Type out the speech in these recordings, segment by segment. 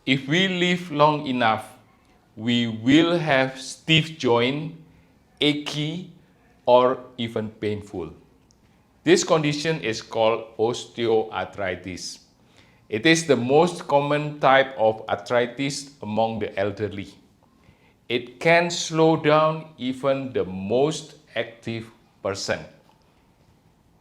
If we live long enough, we will have stiff joint, achy, or even painful. This condition is called osteoarthritis. It is the most common type of arthritis among the elderly. It can slow down even the most active person.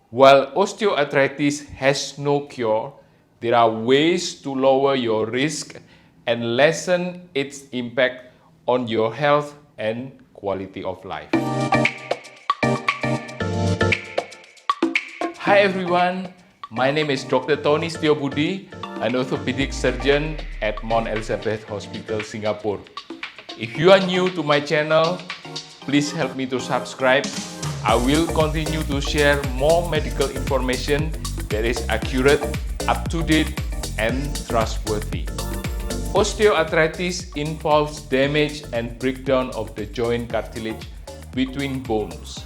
While osteoarthritis has no cure, there are ways to lower your risk and lessen its impact on your health and quality of life. Hi everyone, my name is Dr. Tony Setiobudi, an orthopedic surgeon at Mount Elizabeth Hospital, Singapore. If you are new to my channel, please help me to subscribe. I will continue to share more medical information that is accurate, up-to-date, and trustworthy. Osteoarthritis involves damage and breakdown of the joint cartilage between bones.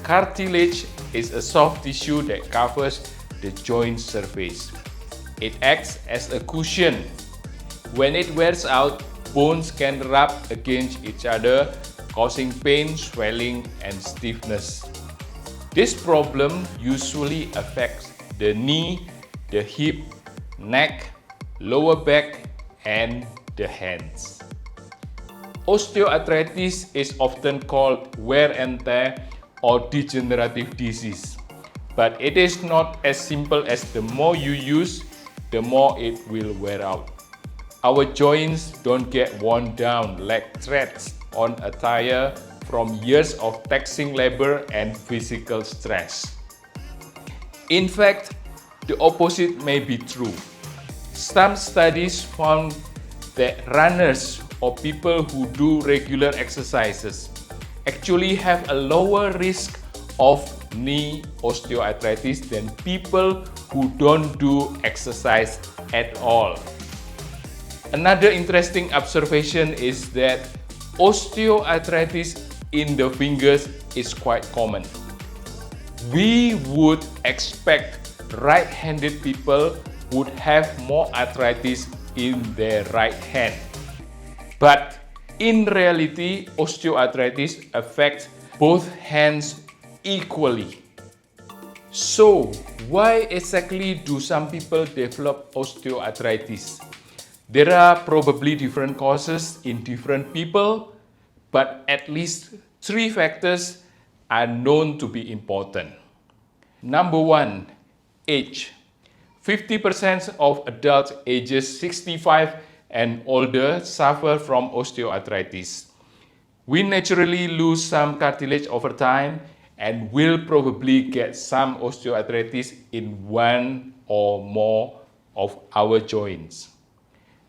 Cartilage is a soft tissue that covers the joint surface. It acts as a cushion. When it wears out, bones can rub against each other, causing pain, swelling, and stiffness. This problem usually affects the knee, the hip, neck, lower back, and the hands. Osteoarthritis is often called wear and tear or degenerative disease, but it is not as simple as the more you use, the more it will wear out. Our joints don't get worn down like threads on a tire from years of taxing labor and physical stress. In fact, the opposite may be true. Some studies found that runners or people who do regular exercises actually have a lower risk of knee osteoarthritis than people who don't do exercise at all. Another interesting observation is that osteoarthritis in the fingers is quite common. We would expect right-handed people would have more arthritis in their right hand. But in reality, osteoarthritis affects both hands equally. So, why exactly do some people develop osteoarthritis? There are probably different causes in different people, but at least 3 factors are known to be important. Number 1, age. 50% of adults ages 65 and older suffer from osteoarthritis. We naturally lose some cartilage over time and will probably get some osteoarthritis in one or more of our joints.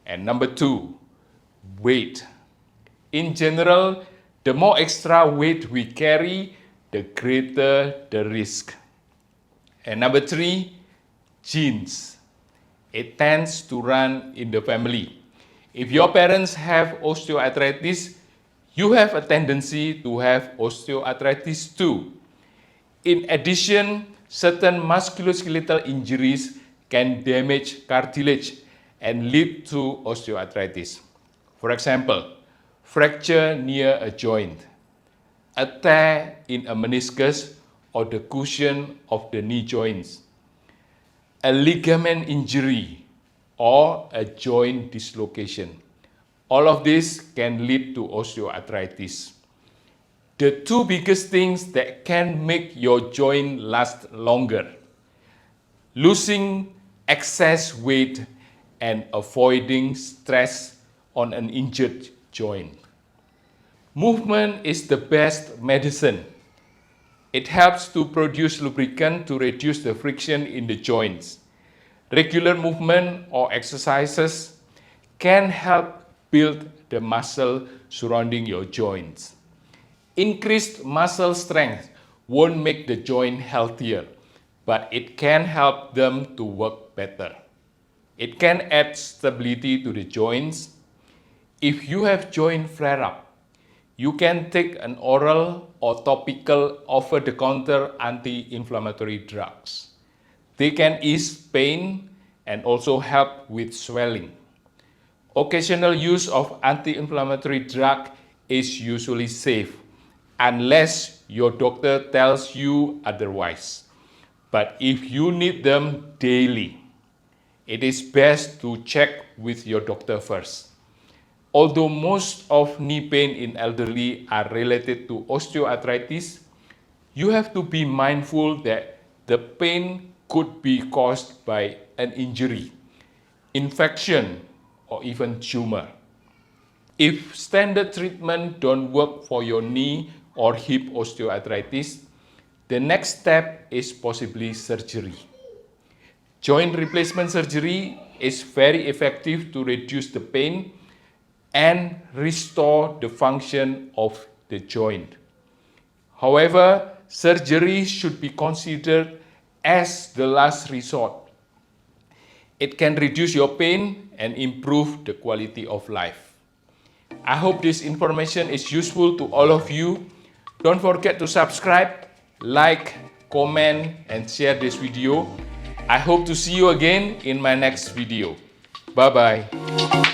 And number 2, weight. In general, the more extra weight we carry, the greater the risk. And number 3, genes. It tends to run in the family. If your parents have osteoarthritis, you have a tendency to have osteoarthritis too. In addition, certain musculoskeletal injuries can damage cartilage and lead to osteoarthritis. For example, fracture near a joint, a tear in a meniscus or the cushion of the knee joints, a ligament injury, or a joint dislocation. All of this can lead to osteoarthritis. The 2 biggest things that can make your joint last longer: losing excess weight and avoiding stress on an injured joint. Movement is the best medicine. It helps to produce lubricant to reduce the friction in the joints. Regular movement or exercises can help build the muscle surrounding your joints. Increased muscle strength won't make the joint healthier, but it can help them to work better. It can add stability to the joints. If you have joint flare-up, you can take an oral or topical over-the-counter anti-inflammatory drugs. They can ease pain and also help with swelling. Occasional use of anti-inflammatory drug is usually safe unless your doctor tells you otherwise. But if you need them daily, it is best to check with your doctor first. Although most of knee pain in elderly are related to osteoarthritis, you have to be mindful that the pain could be caused by an injury, infection, or even tumor. If standard treatment don't work for your knee or hip osteoarthritis, the next step is possibly surgery. Joint replacement surgery is very effective to reduce the pain and restore the function of the joint. However, surgery should be considered as the last resort. It can reduce your pain and improve the quality of life. I hope this information is useful to all of you. Don't forget to subscribe, like, comment, and share this video. I hope to see you again in my next video. Bye-bye.